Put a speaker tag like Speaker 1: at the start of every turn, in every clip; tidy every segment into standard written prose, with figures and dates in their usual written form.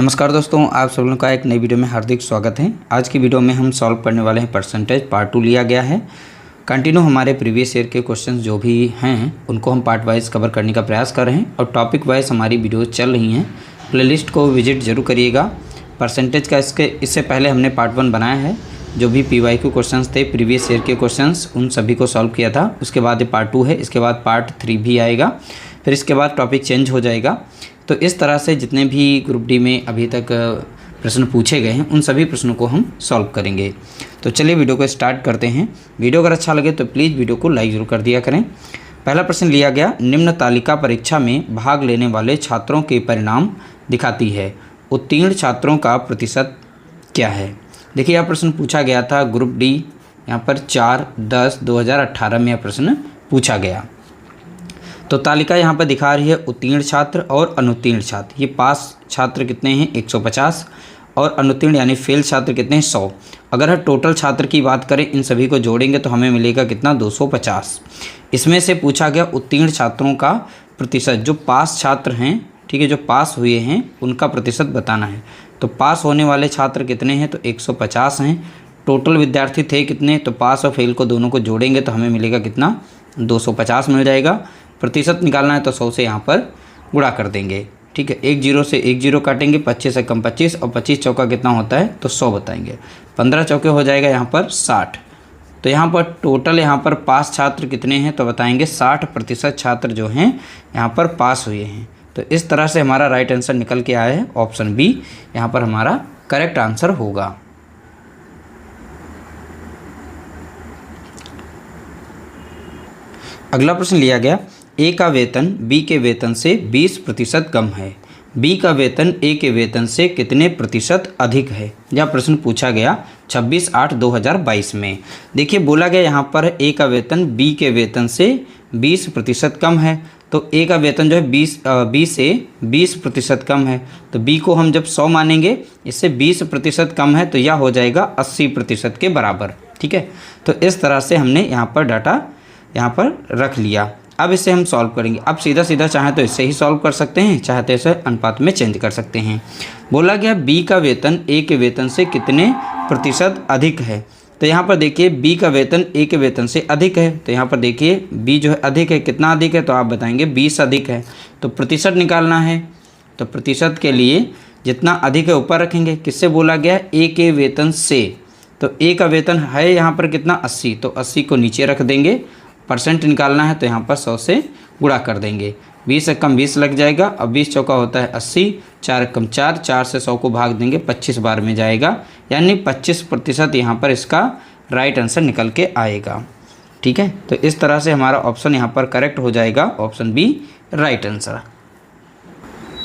Speaker 1: नमस्कार दोस्तों, आप सब लोगों का एक नई वीडियो में हार्दिक स्वागत है। आज की वीडियो में हम सॉल्व करने वाले हैं परसेंटेज पार्ट 2 लिया गया है। कंटिन्यू हमारे प्रीवियस ईयर के क्वेश्चंस जो भी हैं उनको हम पार्ट वाइज कवर करने का प्रयास कर रहे हैं और टॉपिक वाइज हमारी वीडियो चल रही हैं। प्लेलिस्ट को विजिट जरूर करिएगा। परसेंटेज का इससे पहले हमने पार्ट 1 बनाया है। जो भी PYQ क्वेश्चंस थे, प्रीवियस ईयर के क्वेश्चंस, उन सभी को सॉल्व किया था। उसके बाद ये पार्ट 2 है, इसके बाद पार्ट 3 भी आएगा, फिर इसके बाद टॉपिक चेंज हो जाएगा। तो इस तरह से जितने भी ग्रुप डी में अभी तक प्रश्न पूछे गए हैं उन सभी प्रश्नों को हम सॉल्व करेंगे। तो चलिए वीडियो को स्टार्ट करते हैं। वीडियो अगर अच्छा लगे तो प्लीज़ वीडियो को लाइक ज़रूर कर दिया करें। पहला प्रश्न लिया गया, निम्न तालिका परीक्षा में भाग लेने वाले छात्रों के परिणाम दिखाती है, उत्तीर्ण छात्रों का प्रतिशत क्या है। देखिए यह प्रश्न पूछा गया था ग्रुप डी, यहाँ पर 4/10/2018 में यह प्रश्न पूछा गया। तो तालिका यहाँ पर दिखा रही है उत्तीर्ण छात्र और अनुत्तीर्ण छात्र। ये पास छात्र कितने हैं 150 और अनुत्तीर्ण यानी फेल छात्र कितने हैं 100। अगर हम टोटल छात्र की बात करें, इन सभी को जोड़ेंगे तो हमें मिलेगा कितना 250। इसमें से पूछा गया उत्तीर्ण छात्रों का प्रतिशत, जो पास छात्र हैं, ठीक है, जो पास हुए हैं उनका प्रतिशत बताना है। तो पास होने वाले छात्र कितने हैं तो 150 हैं। टोटल विद्यार्थी थे कितने, तो पास और फेल को दोनों को जोड़ेंगे तो हमें मिलेगा कितना 250 मिल जाएगा। प्रतिशत निकालना है तो 100 से यहाँ पर गुणा कर देंगे, ठीक है। 1 0 से 1 0 काटेंगे, 25 से कम 25 और 25 चौका कितना होता है तो 100 बताएंगे। 15 चौके हो जाएगा यहाँ पर 60। तो यहाँ पर टोटल यहाँ पर पास छात्र कितने हैं तो बताएंगे 60% छात्र जो हैं यहाँ पर पास हुए हैं। तो इस तरह से हमारा राइट आंसर निकल के आया है, ऑप्शन बी यहाँ पर हमारा करेक्ट आंसर होगा। अगला प्रश्न लिया गया, ए का वेतन बी के वेतन से 20% कम है, बी का वेतन ए के वेतन से कितने प्रतिशत अधिक है। यह प्रश्न पूछा गया 26/8/2022 में। देखिए बोला गया यहाँ पर ए का वेतन बी के वेतन से 20% कम है। तो ए का वेतन जो है बी से 20% कम है, तो बी को हम जब 100 मानेंगे, इससे 20% कम है तो यह हो जाएगा 80% के बराबर, ठीक है। तो इस तरह से हमने यहाँ पर डाटा यहाँ पर रख लिया। अब इसे हम सॉल्व करेंगे। अब सीधा सीधा चाहे तो इससे ही सॉल्व कर सकते हैं, चाहे तो इसे अनुपात में चेंज कर सकते हैं। बोला गया बी का वेतन ए के वेतन से कितने प्रतिशत अधिक है। तो यहाँ पर देखिए बी का वेतन ए के वेतन से अधिक है, तो यहाँ पर देखिए बी जो है अधिक है, कितना अधिक है तो आप बताएंगे 20 अधिक है। तो प्रतिशत निकालना है, तो प्रतिशत के लिए जितना अधिक है ऊपर रखेंगे। किससे बोला गया ए के वेतन से, तो ए का वेतन है यहाँ पर कितना 80, तो 80 को नीचे रख देंगे। परसेंट निकालना है तो यहाँ पर 100 से गुणा कर देंगे। 20 से कम 20 लग जाएगा। अब 20 चौका होता है 80, 4 कम 4, 4 से 100 को भाग देंगे, 25 बार में जाएगा, यानी 25% यहाँ पर इसका राइट आंसर निकल के आएगा, ठीक है। तो इस तरह से हमारा ऑप्शन यहाँ पर करेक्ट हो जाएगा, ऑप्शन बी राइट आंसर।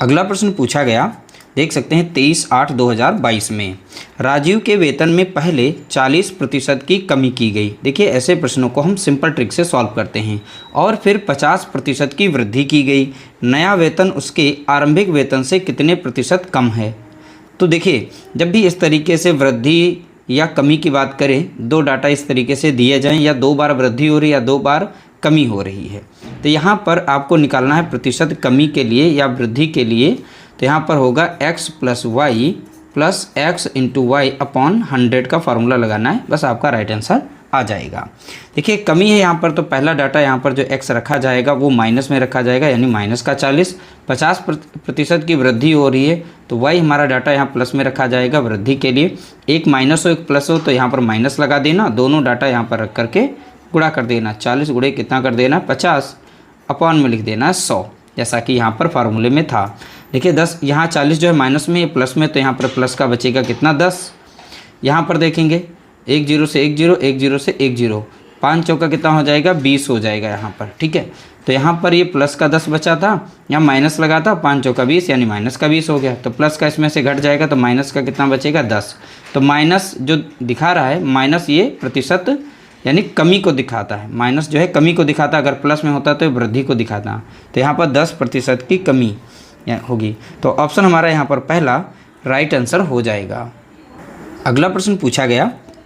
Speaker 1: अगला प्रश्न पूछा गया, देख सकते हैं 23/8/2022 में राजीव के वेतन में पहले 40% की कमी की गई। देखिए ऐसे प्रश्नों को हम सिंपल ट्रिक से सॉल्व करते हैं। और फिर 50% की वृद्धि की गई। नया वेतन उसके आरंभिक वेतन से कितने प्रतिशत कम है। तो देखिए जब भी इस तरीके से वृद्धि या कमी की बात करें, दो डाटा इस तरीके से दिए जाएँ, या 2 बार वृद्धि हो रही है या 2 बार कमी हो रही है, तो यहाँ पर आपको निकालना है प्रतिशत कमी के लिए या वृद्धि के लिए। तो यहाँ पर होगा x + y + x × y upon 100 का फार्मूला लगाना है, बस आपका राइट आंसर आ जाएगा। देखिए कमी है यहाँ पर, तो पहला डाटा यहाँ पर जो x रखा जाएगा वो माइनस में रखा जाएगा, यानी माइनस का 40। 50% की वृद्धि हो रही है तो y हमारा डाटा यहाँ प्लस में रखा जाएगा वृद्धि के लिए। एक माइनस हो एक प्लस हो तो यहाँ पर माइनस लगा देना, दोनों डाटा यहाँ पर रख करके गुणा कर देना। 40 गुणे कितना कर देना 50, अपॉन में लिख देना 100, जैसा कि यहाँ पर फार्मूले में था। देखिए 10, यहाँ 40 जो है माइनस में, प्लस में, तो यहाँ पर प्लस का बचेगा कितना 10। यहाँ पर देखेंगे 1 0 से 1 0, 1 0 से 1 0, 5 चौका कितना हो जाएगा 20 हो जाएगा यहाँ पर, ठीक है। तो यहाँ पर ये प्लस का 10 बचा था, यहाँ माइनस लगा था, 5 चौका 20 यानी माइनस का 20 हो गया। तो प्लस का इसमें से घट जाएगा तो माइनस का कितना बचेगा 10। तो माइनस जो दिखा रहा है, माइनस ये प्रतिशत यानी कमी को दिखाता है। माइनस जो है कमी को दिखाता है, अगर प्लस में होता तो वृद्धि को दिखाता। तो यहाँ पर 10% की कमी होगी। तो ऑप्शन हमारा यहाँ पर पहला राइट आंसर हो जाएगा। अगला प्रश्न पूछा गया,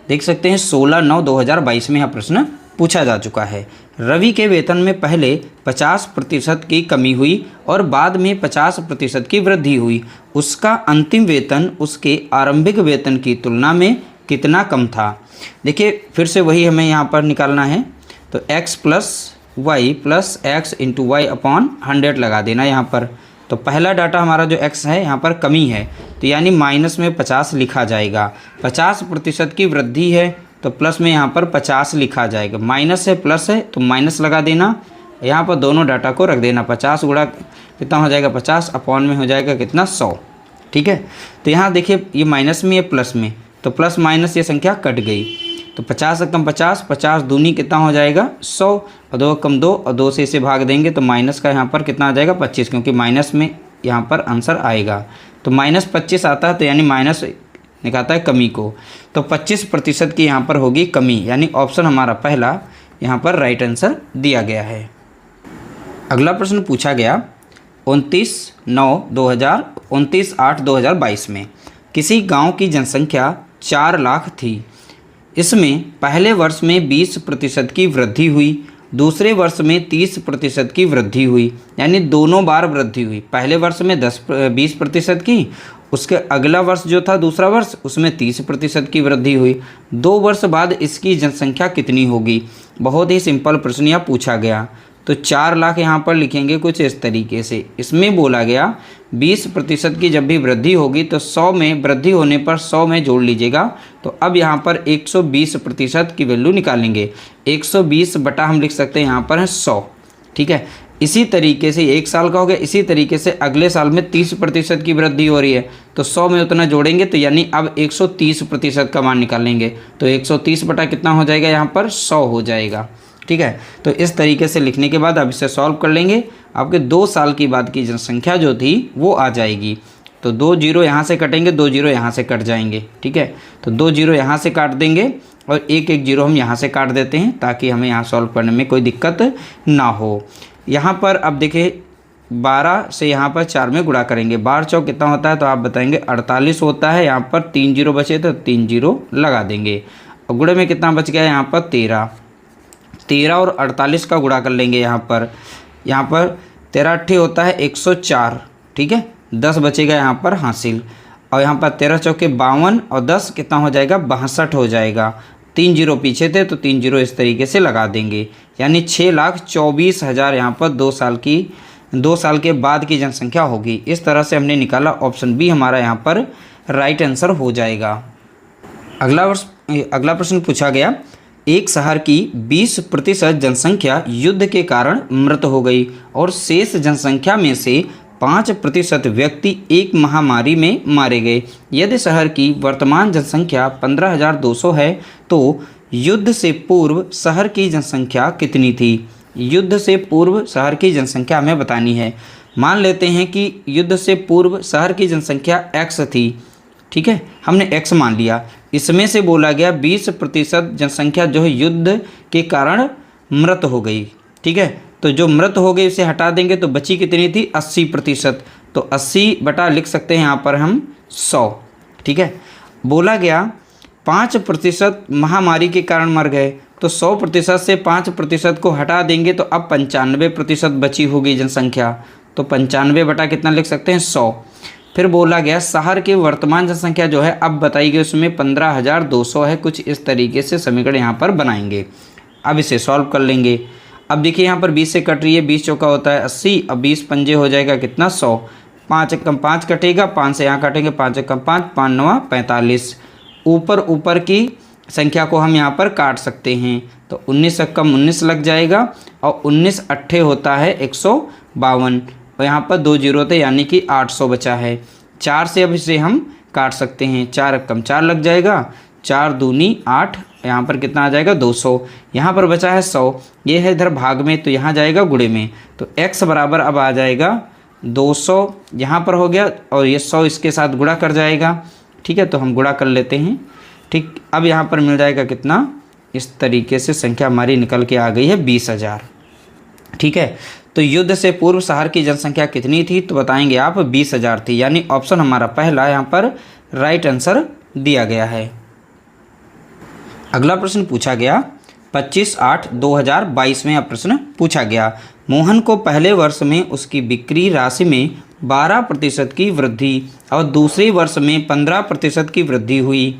Speaker 1: देख सकते हैं 16/9/2022 में यह प्रश्न पूछा जा चुका है। रवि के वेतन में पहले 50% की कमी हुई और बाद में 50% की वृद्धि हुई। उसका अंतिम वेतन उसके आरंभिक वेतन की तुलना में कितना कम था। देखिए फिर से वही हमें यहाँ पर निकालना है, तो x plus y plus x into y upon 100 लगा देना यहाँ पर। तो पहला डाटा हमारा जो x है यहाँ पर कमी है, तो यानी माइनस में 50 लिखा जाएगा। 50% की वृद्धि है तो प्लस में यहाँ पर 50 लिखा जाएगा। माइनस है प्लस है तो माइनस लगा देना, यहाँ पर दोनों डाटा को रख देना। 50 गुणा कितना हो जाएगा 50 अपॉन में हो जाएगा कितना 100। ठीक है, तो यहाँ देखिए ये माइनस में है प्लस में, तो प्लस माइनस ये संख्या कट गई। तो 50 से कम 50, 50 दूनी कितना हो जाएगा 100 और 2 कम 2 और 2 से इसे भाग देंगे तो माइनस का यहाँ पर कितना आ जाएगा 25, क्योंकि माइनस में यहाँ पर आंसर आएगा। तो -25 आता है, तो यानी माइनस निकालता है कमी को, तो 25% की यहाँ पर होगी कमी, यानी ऑप्शन हमारा पहला यहाँ पर राइट आंसर दिया गया है। अगला प्रश्न पूछा गया 29/8/2022 में किसी गांव की जनसंख्या 4 लाख थी। इसमें पहले वर्ष में 20% की वृद्धि हुई, दूसरे वर्ष में 30% की वृद्धि हुई, यानी दोनों बार वृद्धि हुई। पहले वर्ष में 20% की, उसके अगला वर्ष जो था दूसरा वर्ष उसमें 30% की वृद्धि हुई। 2 वर्ष बाद इसकी जनसंख्या कितनी होगी। बहुत ही सिंपल प्रश्न यहाँ पूछा गया। तो 4 लाख यहाँ पर लिखेंगे कुछ इस तरीके से। इसमें बोला गया 20% की जब भी वृद्धि होगी तो 100 में वृद्धि होने पर 100 में जोड़ लीजिएगा। तो अब यहाँ पर 120% की वैल्यू निकालेंगे। 120 बटा हम लिख सकते हैं यहाँ पर है 100। ठीक है, इसी तरीके से 1 साल का हो गया। इसी तरीके से अगले साल में 30% की वृद्धि हो रही है तो 100 में उतना जोड़ेंगे, तो यानी अब 130% का मान निकालेंगे। तो 130 बटा कितना हो जाएगा यहाँ पर 100 हो जाएगा। ठीक है, तो इस तरीके से लिखने के बाद अब इसे सॉल्व कर लेंगे। आपके 2 साल की बाद की जनसंख्या जो थी वो आ जाएगी। तो 2 जीरो यहाँ से कटेंगे, 2 जीरो यहाँ से कट जाएंगे। ठीक है, तो 2 जीरो यहाँ से काट देंगे और 1 जीरो हम यहाँ से काट देते हैं ताकि हमें यहाँ सॉल्व करने में कोई दिक्कत ना हो। यहाँ पर अब देखिए 12 से यहाँ पर 4 में गुणा करेंगे। 12 चौक कितना होता है तो आप बताएंगे 48 होता है। यहाँ पर 3 जीरो बचे तो 3 जीरो लगा देंगे। और गुणे में कितना बच गया यहाँ पर 13 और 48 का गुणा कर लेंगे। यहाँ पर 13 अट्ठे होता है 104। ठीक है, 10 बचेगा यहाँ पर हासिल। और यहाँ पर 13 चौके 52 और 10 कितना हो जाएगा 62 हो जाएगा। 3 जीरो पीछे थे तो 3 जीरो इस तरीके से लगा देंगे, यानी 6,24,000 यहाँ पर 2 साल के बाद की जनसंख्या होगी। इस तरह से हमने निकाला। ऑप्शन बी हमारा यहाँ पर राइट आंसर हो जाएगा। अगला प्रश्न पूछा गया, एक शहर की 20% जनसंख्या युद्ध के कारण मृत हो गई और शेष जनसंख्या में से 5% व्यक्ति एक महामारी में मारे गए। यदि शहर की वर्तमान जनसंख्या 15,200 है तो युद्ध से पूर्व शहर की जनसंख्या कितनी थी। युद्ध से पूर्व शहर की जनसंख्या हमें बतानी है। मान लेते हैं कि युद्ध से पूर्व शहर की जनसंख्या x थी। ठीक है, हमने x मान लिया। इसमें से बोला गया 20% जनसंख्या जो है युद्ध के कारण मृत हो गई। ठीक है, तो जो मृत हो गई उसे हटा देंगे तो बची कितनी थी 80%। तो 80 बटा लिख सकते हैं यहाँ पर हम 100। ठीक है, बोला गया 5% महामारी के कारण मर गए, तो 100% से 5% को हटा देंगे तो अब 95% बची होगी जनसंख्या। तो 95 बटा कितना लिख सकते हैं 100। फिर बोला गया शहर की वर्तमान जनसंख्या जो है अब बताई गई उसमें 15,200 है। कुछ इस तरीके से समीकरण यहाँ पर बनाएंगे। अब इसे सॉल्व कर लेंगे। अब देखिए यहाँ पर 20 से कट रही है, 20 चौका होता है 80। अब 20 पंजे हो जाएगा कितना 100। 5 कम 5 कटेगा, 5 से यहाँ काटेंगे, 5 कम 5, 5 9 45। ऊपर की संख्या को हम यहाँ पर काट सकते हैं तो 19 कम 19 लग जाएगा और 19 अट्ठे होता है 152 और यहाँ पर 2 जीरो थे यानी कि 800 बचा है। 4 से अब इसे हम काट सकते हैं, 4 कम 4 लग जाएगा, 4 दूनी 8, यहाँ पर कितना आ जाएगा 200। यहाँ पर बचा है 100, ये है इधर भाग में तो यहाँ जाएगा गुणे में। तो x बराबर अब आ जाएगा 200 यहाँ पर हो गया और ये 100 इसके साथ गुणा कर जाएगा। ठीक है, तो हम गुणा कर लेते हैं। ठीक, अब यहाँ पर मिल जाएगा कितना, इस तरीके से संख्या हमारी निकल के आ गई है 20,000। ठीक है, तो युद्ध से पूर्व शहर की जनसंख्या कितनी थी तो बताएंगे आप 20,000 थी, यानी ऑप्शन हमारा पहला यहाँ पर राइट आंसर दिया गया है। अगला प्रश्न पूछा गया 25/8/2022 में यह प्रश्न पूछा गया। मोहन को पहले वर्ष में उसकी बिक्री राशि में 12% की वृद्धि और दूसरे वर्ष में 15% की वृद्धि हुई।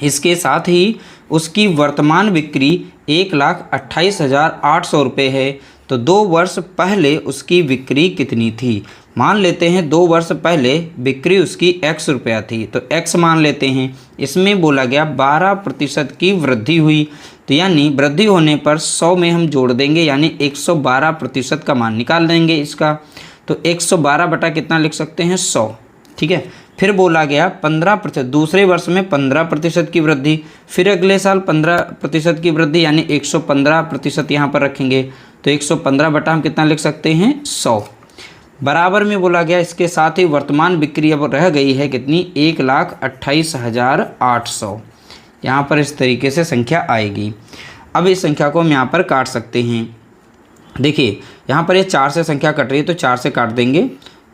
Speaker 1: इसके साथ ही उसकी वर्तमान बिक्री 1,28,800 रुपये है। तो 2 वर्ष पहले उसकी बिक्री कितनी थी? मान लेते हैं 2 वर्ष पहले बिक्री उसकी x रुपया थी, तो x मान लेते हैं। इसमें बोला गया 12% की वृद्धि हुई, तो यानी वृद्धि होने पर 100 में हम जोड़ देंगे, यानी 112% का मान निकाल देंगे इसका। तो 112 बटा कितना लिख सकते हैं? 100। ठीक है। फिर बोला गया 15%, दूसरे वर्ष में 15% की वृद्धि, फिर अगले साल 15% की वृद्धि, यानी 115% यहाँ पर रखेंगे। तो 115 बटा हम कितना लिख सकते हैं? 100। बराबर में बोला गया इसके साथ ही वर्तमान बिक्री अब रह गई है कितनी? 1,28,800। यहाँ पर इस तरीके से संख्या आएगी। अब इस संख्या को हम यहाँ पर काट सकते हैं। देखिए यहाँ पर ये 4 से संख्या कट रही है, तो 4 से काट देंगे।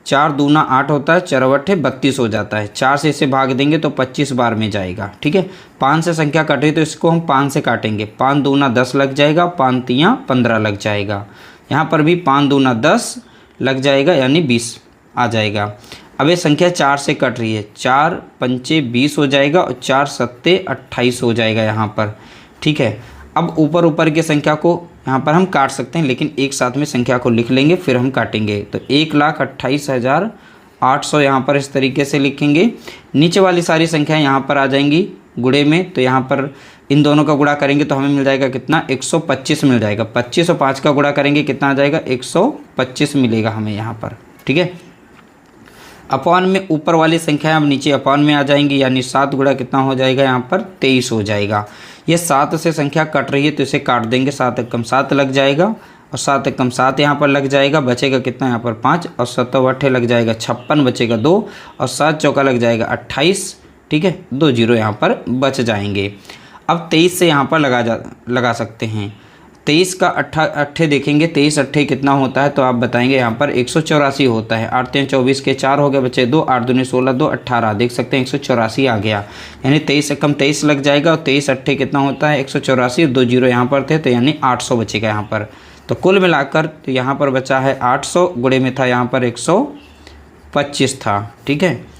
Speaker 1: 4 दूना 8 होता है, 4 बट्ठे 32 हो जाता है। 4 से इसे भाग देंगे तो 25 बार में जाएगा। ठीक है। 5 से संख्या कट रही तो इसको हम 5 से काटेंगे। 5 दूना 10 लग जाएगा, 5 तियाँ 15 लग जाएगा। यहाँ पर भी 5 दूना 10 लग जाएगा, यानी 20 आ जाएगा। अब ये संख्या 4 से कट रही है, 4 पंचे 20 हो जाएगा और 4 सत्ते 28 हो जाएगा यहाँ पर। ठीक है। अब ऊपर की संख्या को यहाँ पर हम काट सकते हैं, लेकिन एक साथ में संख्या को लिख लेंगे फिर हम काटेंगे। तो 1,28,800 यहाँ पर इस तरीके से लिखेंगे। नीचे वाली सारी संख्याएं यहाँ पर आ जाएंगी गुणे में, तो यहाँ पर इन दोनों का गुणा करेंगे तो हमें मिल जाएगा कितना? 125 मिल जाएगा। 25 और 5 का गुणा करेंगे कितना आ जाएगा? 125 मिलेगा हमें यहाँ पर। ठीक है। अपॉन में ऊपर वाली संख्या अब नीचे अपॉन में आ जाएंगी, यानी 7 गुणा कितना हो जाएगा? यहाँ पर 23 हो जाएगा। ये 7 से संख्या कट रही है तो इसे काट देंगे। 7 एकम 7 लग जाएगा और 7 एकम 7 यहाँ पर लग जाएगा। बचेगा कितना? यहाँ पर 5 और 7 अट्ठे लग जाएगा 56, बचेगा 2 और 7 चौका लग जाएगा 28। ठीक है। 2 जीरो यहाँ पर बच जाएंगे। अब 23 से यहाँ पर लगा सकते हैं। 23 का अट्ठे देखेंगे, 23 अट्ठे कितना होता है? तो आप बताएंगे यहाँ पर 184 होता है। 8 3 24 के 4 हो गए, बचे 2, 8 दूनी 16, 2 18, देख सकते हैं 184 आ गया। यानी 23 से कम 23 लग जाएगा और 23 अट्ठे कितना होता है? 184। 2 जीरो यहाँ पर थे तो यानी 800 बचेगा यहाँ पर। तो कुल मिलाकर तो यहाँ पर बचा है 800, गुणे में था यहाँ पर 125 था। ठीक है।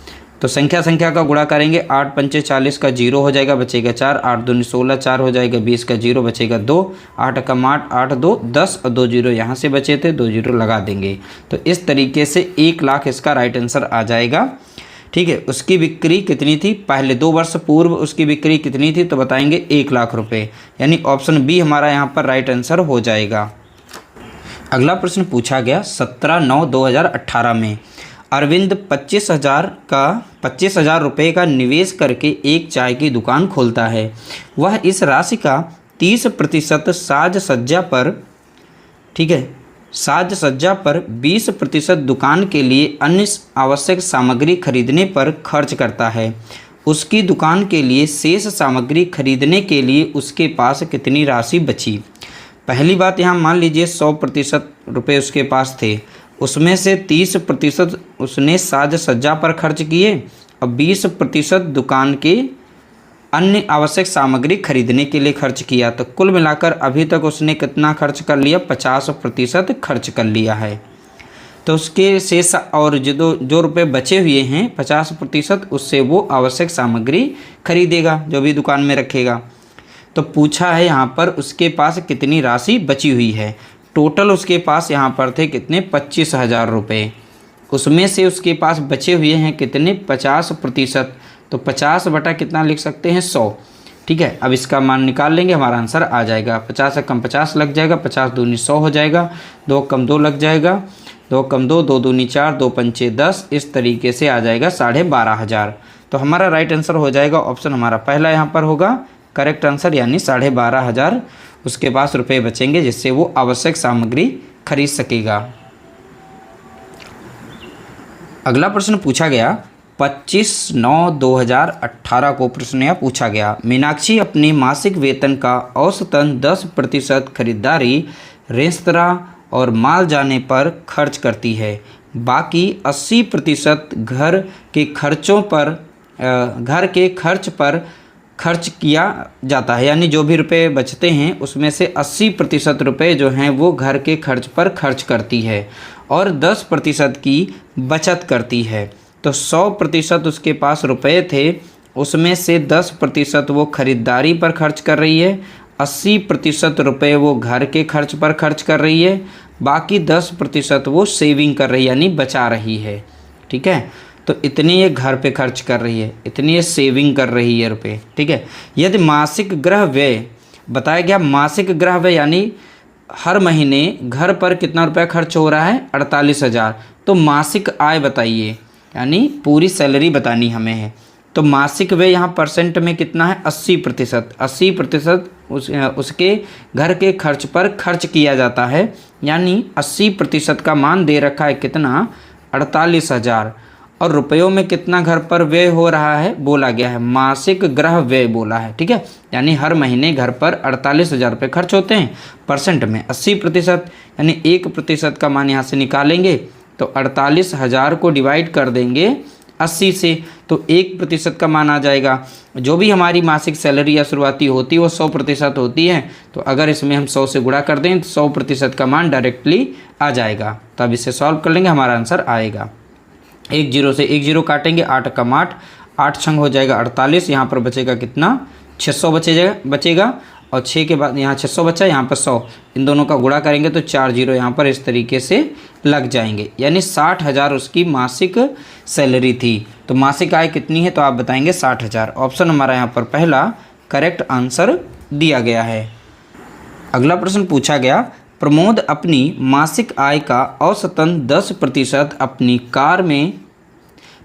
Speaker 1: तो संख्या का गुणा करेंगे। 8 पंचे 40 का 0 हो जाएगा, बचेगा 4, 8 दूनी 16, 4 हो जाएगा 20 का 0 बचेगा 2, 8 एकम 8, 8 2 10 और 2 जीरो यहाँ से बचे थे, 2 जीरो लगा देंगे। तो इस तरीके से 1 लाख इसका राइट आंसर आ जाएगा। ठीक है। उसकी बिक्री कितनी थी? पहले 2 वर्ष पूर्व उसकी बिक्री कितनी थी? तो बताएंगे 1 लाख रुपये, यानी ऑप्शन बी हमारा यहाँ पर राइट आंसर हो जाएगा। अगला प्रश्न पूछा गया 17/9/2018 में अरविंद 25,000 रुपये का निवेश करके एक चाय की दुकान खोलता है। वह इस राशि का 30% साज सज्जा पर, ठीक है, साज सज्जा पर 20% दुकान के लिए अन्य आवश्यक सामग्री खरीदने पर खर्च करता है। उसकी दुकान के लिए शेष सामग्री खरीदने के लिए उसके पास कितनी राशि बची? पहली बात, यहाँ मान लीजिए 100% रुपये उसके पास थे, उसमें से 30% उसने साज सज्जा पर खर्च किए और 20% दुकान के अन्य आवश्यक सामग्री खरीदने के लिए खर्च किया। तो कुल मिलाकर अभी तक उसने कितना खर्च कर लिया? 50% खर्च कर लिया है। तो उसके शेष और जो रुपए बचे हुए हैं 50%, उससे वो आवश्यक सामग्री खरीदेगा जो भी दुकान में रखेगा। तो पूछा है यहाँ पर उसके पास कितनी राशि बची हुई है। टोटल उसके पास यहाँ पर थे कितने? 25,000 रुपये। उसमें से उसके पास बचे हुए हैं कितने? 50%। तो 50 बटा कितना लिख सकते हैं? 100। ठीक है। अब इसका मान निकाल लेंगे, हमारा आंसर आ जाएगा। 50 से कम 50 लग जाएगा, 50 दूनी 100 हो जाएगा, 2 कम 2 लग जाएगा, 2 कम 2, 2 दूनी 4, 2 पंचे 10, इस तरीके से आ जाएगा 12,500। तो हमारा राइट आंसर हो जाएगा ऑप्शन हमारा पहला यहाँ पर होगा करेक्ट आंसर, यानी 12,500 उसके पास रुपए बचेंगे जिससे वो आवश्यक सामग्री खरीद सकेगा। अगला प्रश्न पूछा गया 25/9/2018 को प्रश्न यह पूछा गया, मीनाक्षी अपने मासिक वेतन का औसतन 10% खरीदारी, रेस्तरां और माल जाने पर खर्च करती है। बाकी 80% घर के खर्च पर खर्च किया जाता है, यानी जो भी रुपए बचते हैं उसमें से 80% रुपये जो हैं वो घर के खर्च पर खर्च करती है और 10% की बचत करती है। तो 100% उसके पास रुपए थे, उसमें से 10% वो खरीदारी पर खर्च कर रही है, 80% रुपये वो घर के खर्च पर खर्च कर रही है, बाकी 10% वो सेविंग कर रही है यानी बचा रही है। ठीक है, तो इतनी ये घर पे खर्च कर रही है, इतनी ये सेविंग कर रही है रुपए। ठीक है, यदि मासिक गृह व्यय बताया गया, मासिक गृह व्यय यानी हर महीने घर पर कितना रुपया खर्च हो रहा है, 48,000। तो मासिक आय बताइए, यानी पूरी सैलरी बतानी हमें है। तो मासिक व्यय यहाँ परसेंट में कितना है, 80%। 80% उसके घर के खर्च पर खर्च किया जाता है, यानी 80% का मान दे रखा है कितना, 48,000। और रुपयों में कितना घर पर व्यय हो रहा है बोला गया है, मासिक गृह व्यय बोला है। ठीक है, यानी हर महीने घर पर 48,000 रुपये खर्च होते हैं, परसेंट में 80%, यानी 1% का मान यहाँ से निकालेंगे तो 48,000 को डिवाइड कर देंगे 80 से, तो 1% का मान आ जाएगा। जो भी हमारी मासिक सैलरी या शुरुआती होती है वो 100% होती है, तो अगर इसमें हम 100 से गुणा कर दें तो 100% का मान डायरेक्टली आ जाएगा। तो अब इसे सॉल्व कर लेंगे, हमारा आंसर आएगा। 1 0 से 1 0 काटेंगे, 8 कम 8, 8 छंग हो जाएगा 48, यहाँ पर बचेगा कितना, 600 बचेगा और 6 के बाद यहाँ 600 बचा, यहाँ पर 100, इन दोनों का गुणा करेंगे तो 4 0 यहाँ पर इस तरीके से लग जाएंगे, यानी 60,000 उसकी मासिक सैलरी थी। तो मासिक आय कितनी है तो आप बताएंगे 60,000। ऑप्शन हमारा यहाँ पर पहला करेक्ट आंसर दिया गया है। अगला प्रश्न पूछा गया, प्रमोद अपनी मासिक आय का औसतन 10% अपनी कार में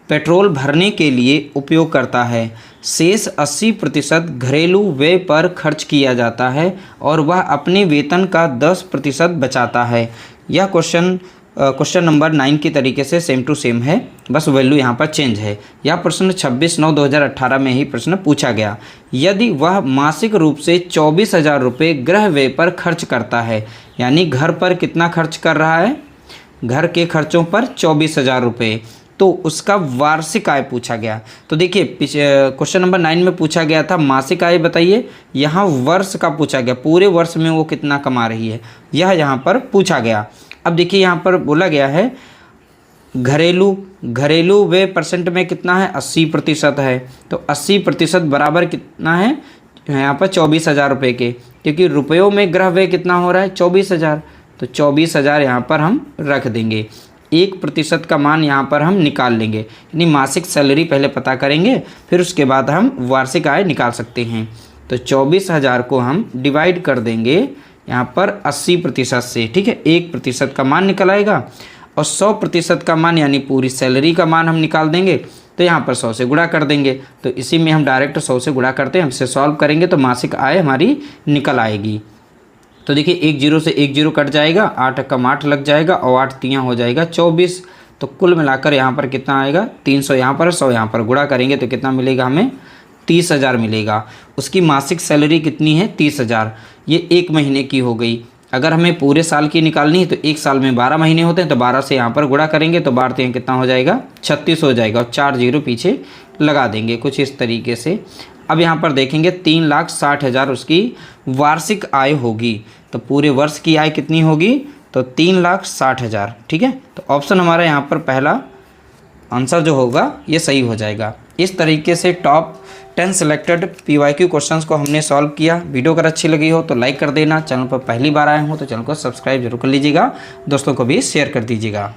Speaker 1: पेट्रोल भरने के लिए उपयोग करता है, शेष 80% घरेलू व्यय पर खर्च किया जाता है और वह अपने वेतन का 10% बचाता है। यह क्वेश्चन नंबर 9 की तरीके से सेम टू सेम है, बस वैल्यू यहाँ पर चेंज है। यह प्रश्न 26/9/2018 में ही प्रश्न पूछा गया। यदि वह मासिक रूप से 24,000 रुपये गृह व्यय पर खर्च करता है, यानी घर पर कितना खर्च कर रहा है, घर के खर्चों पर 24,000 रुपये, तो उसका वार्षिक आय पूछा गया। तो देखिए क्वेश्चन नंबर 9 में पूछा गया था मासिक आय बताइए, यहाँ वर्ष का पूछा गया, पूरे वर्ष में वो कितना कमा रही है, यह यहाँ पर पूछा गया। अब देखिए यहाँ पर बोला गया है घरेलू व्यय परसेंट में कितना है, 80% है, तो 80% बराबर कितना है यहाँ पर 24,000 रुपये के, क्योंकि रुपयों में गृह व्यय कितना हो रहा है 24,000, तो 24,000 यहाँ पर हम रख देंगे। 1% का मान यहाँ पर हम निकाल लेंगे, यानी मासिक सैलरी पहले पता करेंगे फिर उसके बाद हम वार्षिक आय निकाल सकते हैं। तो 24,000 को हम डिवाइड कर देंगे यहाँ पर 80% से। ठीक है, 1% का मान निकल आएगा और 100% का मान यानी पूरी सैलरी का मान हम निकाल देंगे, तो यहाँ पर 100 से गुणा कर देंगे। तो इसी में हम डायरेक्ट 100 से गुणा करते हैं, हमसे सॉल्व करेंगे तो मासिक आय हमारी निकल आएगी। तो देखिए 1 0 से 1 0 कट जाएगा, 8 कम 8 लग जाएगा और 8 3 हो जाएगा 24। तो कुल मिलाकर यहाँ पर कितना आएगा, 300 यहाँ पर 100 यहाँ पर गुणा करेंगे तो कितना मिलेगा हमें, 30,000 मिलेगा। उसकी मासिक सैलरी कितनी है, 30,000। ये 1 महीने की हो गई। अगर हमें पूरे साल की निकालनी है तो 1 साल में 12 महीने होते हैं, तो 12 से यहाँ पर गुणा करेंगे तो 12 3 कितना हो जाएगा, 36 हो जाएगा और 4 0 पीछे लगा देंगे कुछ इस तरीके से। अब यहाँ पर देखेंगे 3,60,000 उसकी वार्षिक आय होगी, तो पूरे वर्ष की आय कितनी होगी, तो 3,60,000। ठीक है, तो ऑप्शन हमारा यहाँ पर पहला आंसर जो होगा ये सही हो जाएगा। इस तरीके से टॉप 10 सिलेक्टेड PYQ क्वेश्चंस को हमने सॉल्व किया। वीडियो अगर अच्छी लगी हो तो लाइक कर देना, चैनल पर पहली बार आए हो तो चैनल को सब्सक्राइब जरूर कर लीजिएगा, दोस्तों को भी शेयर कर दीजिएगा।